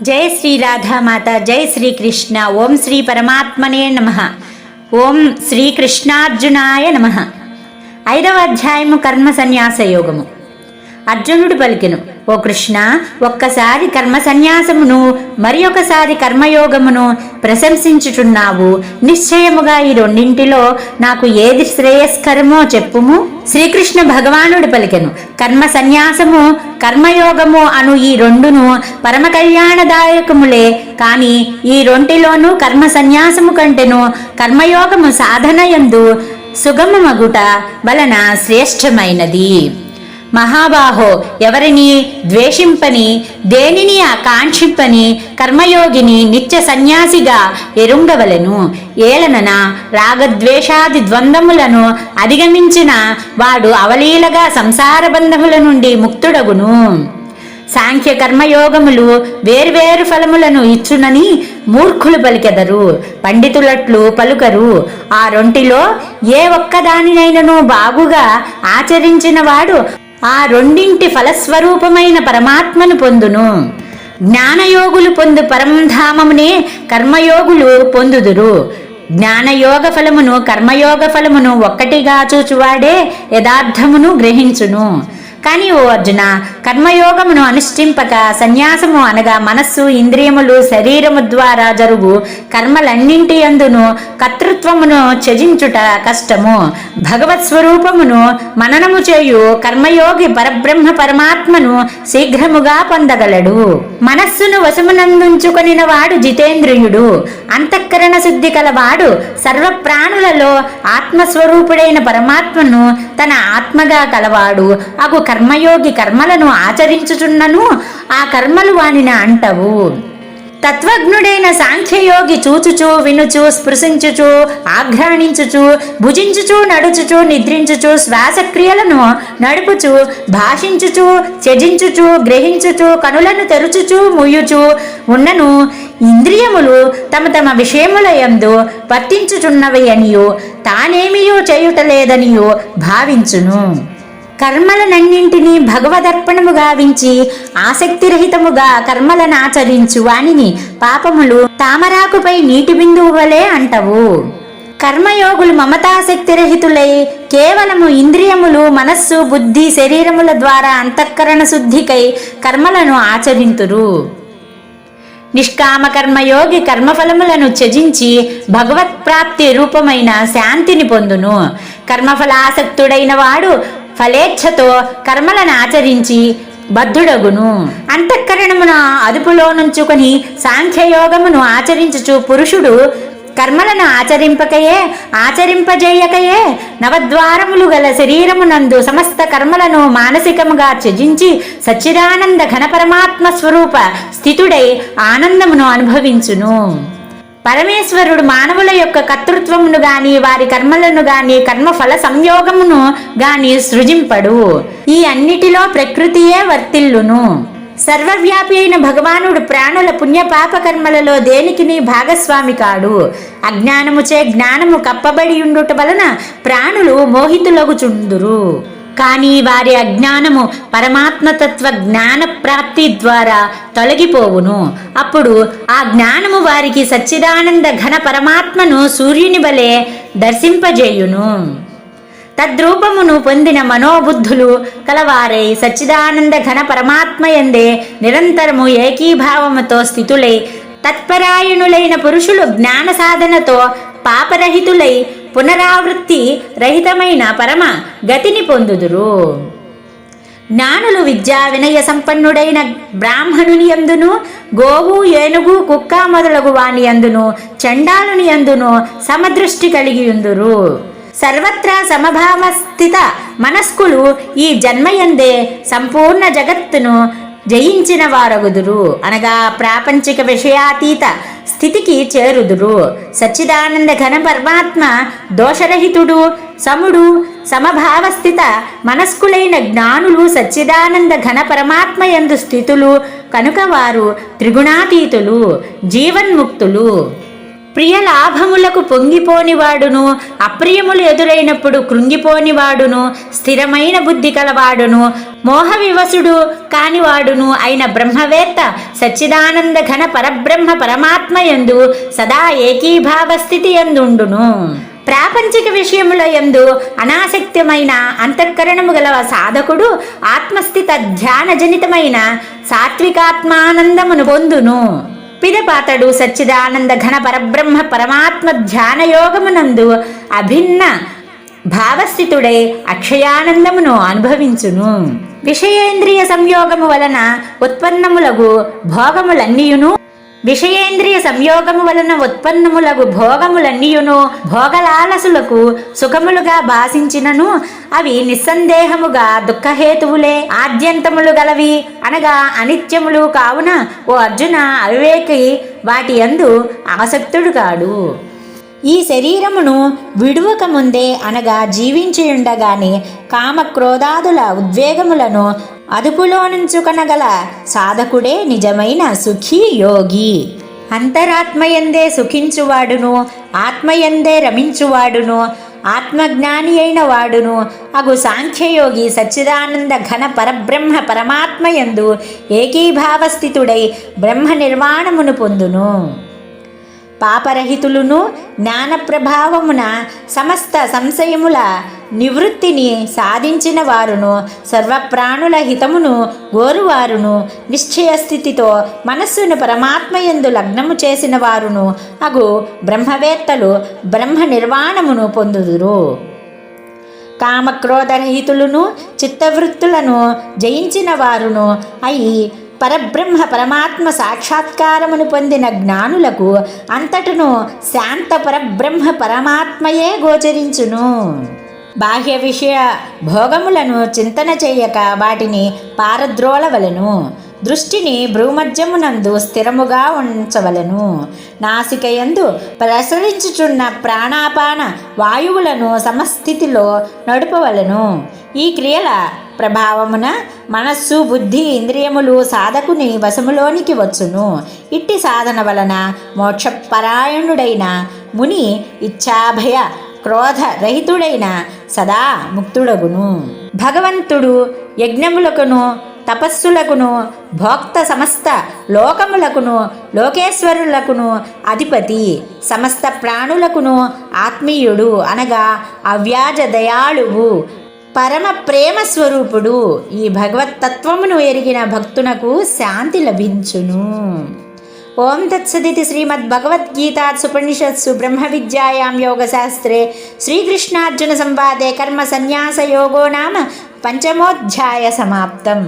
జై శ్రీ రాధామాత, జై శ్రీకృష్ణ. ఓం శ్రీ పరమాత్మనే నమః. ఓం శ్రీకృష్ణార్జునాయ నమః. 5వ అధ్యాయము కర్మ సన్యాస యోగము. అర్జునుడు పలికెను, ఓ కృష్ణ, ఒక్కసారి కర్మ సన్యాసమును మరి ఒకసారి కర్మయోగమును ప్రశంసించుచున్నావు. నిశ్చయముగా ఈ రెండింటిలో నాకు ఏది శ్రేయస్కరమో చెప్పుము. శ్రీకృష్ణ భగవానుడు పలికెను, కర్మ సన్యాసము కర్మయోగము అను ఈ రెండును పరమ కళ్యాణదాయకములే. కాని ఈ రెంటిలోనూ కర్మ సన్యాసము కంటెను కర్మయోగము సాధనయందు సుగమమగుట వలన శ్రేష్టమైనది. మహాబాహో, ఎవరిని ద్వేషింపని, దేనిని ఆకాంక్షింపని కర్మయోగిని నిత్య సన్యాసిగా ఎరుంగవలెను. ఏలనన రాగద్వేషాది ద్వంద్వములను అధిగమించిన వాడు అవలీలగా సంసార బంధముల నుండి ముక్తుడగును. సాంఖ్య కర్మయోగములు వేర్వేరు ఫలములను ఇచ్చునని మూర్ఖులు పలికెదరు, పండితులట్లు పలుకరు. ఆ రెంటిలో ఏ ఒక్కదానినైనను బాగుగా ఆచరించిన వాడు ఆ రెండింటి ఫలస్వరూపమైన పరమాత్మను పొందును. జ్ఞానయోగులు పొందు పరంధామమునే కర్మయోగులు పొందుదురు. జ్ఞానయోగ ఫలమును కర్మయోగ ఫలమును ఒక్కటిగా చూచువాడే యథార్థమును గ్రహించును. కానీ ఓ అర్జున, కర్మయోగమును అనుష్ఠింపక సన్యాసము అనగా మనస్సు, ఇంద్రియములు, శరీరము ద్వారా జరుగు కర్మలన్నింటి యందును కర్తృత్వమును త్యజించుట కష్టము. భగవత్ స్వరూపమును మననము చేయు కర్మయోగి పరబ్రహ్మ పరమాత్మను శీఘ్రముగా పొందగలడు. మనస్సును వశమునందుంచుకొనిన వాడు జితేంద్రియుడు. అంతఃకరణ శుద్ధి కలవాడు సర్వప్రాణులలో ఆత్మస్వరూపుడైన పరమాత్మను తన ఆత్మగా కలవాడు. అగు కర్మయోగి కర్మలను ఆచరించుచున్నను ఆ కర్మలు వానిని అంటవు. తత్వజ్ఞుడైన సాంఖ్యయోగి చూచుచు, వినుచు, స్పృశించుచు, ఆఘ్రాణించుచు, భుజించుచు, నడుచుచు, నిద్రించుచు, శ్వాసక్రియలను నడుపుచు, భాషించుచు, త్యజించుచు, గ్రహించుచు, కనులను తెరుచుచు, ముయ్యుచు ఉన్నను ఇంద్రియములు తమ తమ విషయముల యందు వర్తించుచున్నవి అనియు తానేమియో చేయుటలేదనియు భావించును. కర్మలనన్నింటినీ భగవదర్పణము గావించి ఆసక్తిరహితముగా కర్మలను ఆచరించు వానిని పాపములు తామరాకుపై నీటి బిందువు వలె అంటవు. కర్మయోగులు మమతాసక్తిరహితులై కేవలము ఇంద్రియములు, మనస్సు, బుద్ధి, శరీరముల ద్వారా అంతఃకరణ శుద్ధికై కర్మలను ఆచరింతురు. నిష్కామ కర్మయోగి కర్మఫలములను త్యజించి భగవత్ప్రాప్తి రూపమైన శాంతిని పొందును. కర్మఫలాసక్తుడైన వాడు ఫలేచ్ఛతో కర్మలను ఆచరించి బద్ధుడగును. అంతఃకరణమున అదుపులో నుంచుకొని సాంఖ్యయోగమును ఆచరించుచు పురుషుడు కర్మలను ఆచరింపజేయకయే నవద్వారములు గల శరీరమునందు సమస్త కర్మలను మానసికముగా త్యజించి సచ్చిదానంద ఘన పరమాత్మ స్వరూప స్థితుడై ఆనందమును అనుభవించును. పరమేశ్వరుడు మానవుల యొక్క కర్తృత్వమును గాని వారి కర్మలను గాని కర్మఫల సంయోగమును గాని సృజింపడు. ఈ అన్నిటిలో ప్రకృతియే వర్తిల్లును. సర్వవ్యాపి అయిన భగవానుడు ప్రాణుల పుణ్యపాప కర్మలలో దేనికిని భాగస్వామి కాడు. అజ్ఞానముచే జ్ఞానము కప్పబడి ఉండుట వలన ప్రాణులు మోహితులగుచుందురు. కానీ వారి అజ్ఞానము పరమాత్మతత్వ జ్ఞాన ప్రాప్తి ద్వారా తొలగిపోవును. అప్పుడు ఆ జ్ఞానము వారికి సచ్చిదానంద ఘన పరమాత్మను సూర్యుని వలె దర్శింపజేయును. తద్రూపమును పొందిన మనోబుద్ధులు కలవారై సచ్చిదానంద ఘన పరమాత్మయందే నిరంతరము ఏకీభావముతో స్థితులై తత్పరాయణులైన పురుషులు జ్ఞాన సాధనతో పాపరహితులై పునరావృత్తి రహితమైన పరమ గతిని పొందుదురు. జ్ఞానులు విద్యా వినయ సంపన్నుడైన బ్రాహ్మణుని యందును, గోవు, ఏనుగు, కుక్క మొదలగు వాని యందును, చండాలుని యందును సమదృష్టి కలిగి ఉందురు. సర్వత్రా సమభావ స్థిత మనస్కులు ఈ జన్మయందే సంపూర్ణ జగత్తును జయించిన వారగుదురు. అనగా ప్రాపంచిక విషయాతీత స్థితికి చేరుదురు. సచ్చిదానంద ఘన పరమాత్మ దోషరహితుడు, సముడు, సమభావస్థిత మనస్కులైన జ్ఞానులు సచ్చిదానంద ఘన పరమాత్మ యందు స్థితులు కనుక వారు త్రిగుణాతీతులు, జీవన్ముక్తులు. ప్రియ లాభములకు పొంగిపోనివాడును, అప్రియములు ఎదురైనప్పుడు కృంగిపోనివాడును, స్థిరమైన బుద్ధి కలవాడును, మోహ వివసుడు కానివాడును అయిన బ్రహ్మవేత్త సచ్చిదానంద ఘన పరబ్రహ్మ పరమాత్మయందు సదా ఏకీభావ స్థితి యందుండును. ప్రాపంచిక విషయముల యందు అనాసక్తమైన అంతఃకరణము గల సాధకుడు ఆత్మస్థిత ధ్యానజనితమైన సాత్వికాత్మానందమును పొందును. పిదపాతడు సచ్చిదానంద ఘన పరబ్రహ్మ పరమాత్మ ధ్యానయోగమునందు అభిన్న భావస్థితుడై అక్షయానందమును అనుభవించును. విషయేంద్రియ సంయోగము వలన ఉత్పన్నములగు భోగములన్నీయును భోగలాలసులకు సుఖములుగా భాషించినను అవి నిస్సందేహముగా దుఃఖహేతువులే, ఆద్యంతములు గలవి అనగా అనిత్యములు కావున ఓ అర్జున అవివేకి వాటి యందు ఆసక్తుడు కాడు. ఈ శరీరమును విడువక ముందే అనగా జీవించియుండగానే కామక్రోధాదుల ఉద్వేగములను అదుపులోనుంచుకొనగల సాధకుడే నిజమైన సుఖీ యోగి. అంతరాత్మయందే సుఖించువాడును, ఆత్మయందే రమించువాడును, ఆత్మజ్ఞాని అయిన వాడును అగు సాంఖ్యయోగి సచ్చిదానంద ఘన పరబ్రహ్మ పరమాత్మయందు ఏకీభావస్థితుడై బ్రహ్మ నిర్వాణమును పొందును. పాపరహితులును జ్ఞాన ప్రభావమున సమస్త సంశయముల నివృత్తిని సాధించిన వారును, సర్వప్రాణుల హితమును గోరువారును, నిశ్చయస్థితితో మనస్సును పరమాత్మయందు లగ్నము చేసిన వారును అగు బ్రహ్మవేత్తలు బ్రహ్మ నిర్వాణమును పొందుదురు. కామక్రోధరహితులను చిత్తవృత్తులను జయించిన వారును అయి పరబ్రహ్మ పరమాత్మ సాక్షాత్కారమును పొందిన జ్ఞానులకు అంతటను శాంత పరబ్రహ్మ పరమాత్మయే గోచరించును. బాహ్య విషయ భోగములను చింతన చేయక వాటిని పారద్రోలవలను. దృష్టిని భ్రూమధ్యమునందు స్థిరముగా ఉంచవలను. నాసికయందు ప్రసరించుచున్న ప్రాణాపాన వాయువులను సమస్థితిలో నడుపవలను. ఈ క్రియల ప్రభావమున మనస్సు బుద్ధి ఇంద్రియములు సాధకుని వశములోనికి వచ్చును. ఇట్టి సాధన వలన మోక్షపరాయణుడైన ముని ఇచ్ఛాభయ క్రోధ రహితుడైన సదా ముక్తుడగును. భగవంతుడు యజ్ఞములకును తపస్సులకును భోక్త సమస్త లోకములకును లోకేశ్వరులకును అధిపతి, సమస్త ప్రాణులకును ఆత్మీయుడు అనగా అవ్యాజ దయాళువు, పరమ ప్రేమ స్వరూపుడు. ఈ భగవత్తత్వమును ఎరిగిన భక్తునకు శాంతి లభించును. ఓం తత్సదితి శ్రీమద్భగవద్గీతాసుపనిషత్సు బ్రహ్మ విద్యాయాం యోగశాస్త్రే శ్రీకృష్ణార్జున సంవాదే కర్మ సన్యాస యోగో నామ పంచమోధ్యాయ సమాప్తం.